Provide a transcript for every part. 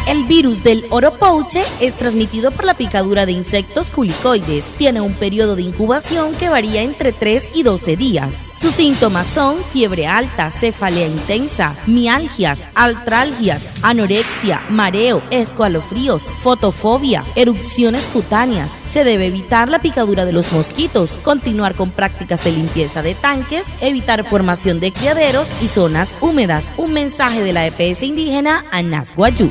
El virus del oropouche es transmitido por la picadura de insectos culicoides. Tiene un periodo de incubación que varía entre 3 y 12 días. Sus síntomas son fiebre alta, cefalea intensa, mialgias, artralgias, anorexia, mareo, escalofríos, fotofobia, erupciones cutáneas. Se debe evitar la picadura de los mosquitos, continuar con prácticas de limpieza de tanques, evitar formación de criaderos y zonas húmedas. Un mensaje de la EPS indígena Anas Guayú.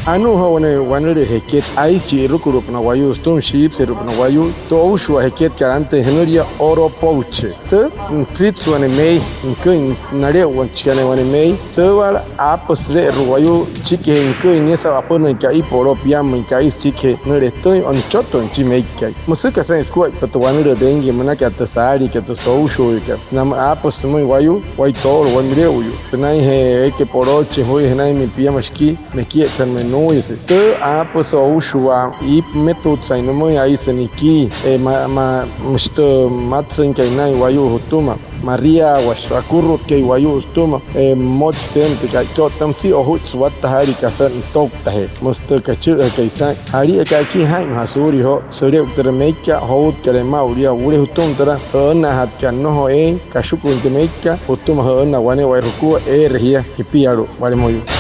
Anu hawane wanere heket aisi rukurup na wayu stone ship serup na wayu to ushu heket karante henuria oropouche te trits wane mei nkin nare wan chane wane mei te wala apsle ruwayu chike nkin nesa apona ka iporo piam ka is chike nere toy on choto chi mei kai musika sen squat but wanere dengi manaka tasari ka to ushu ka nam apos moi wayu wai tol wan mireu tenai he ke poroche hoi henai mi piamashki me kieten no ese te pues ushua y metod sai no moi ai seniki ma msto matsen kai nai wayu hutuma Maria washakurro ke wayu hutuma mod tem te kai tam si o hut swat hari kasan tok tahe musto kachu kai sai hari kai ki hai hasuri ho sore utter meika hot kare ma uria ure hutum tara na hat kan no ho kashukun te meika hutuma ho na wane wai ruku rehia hipiaru wale moyu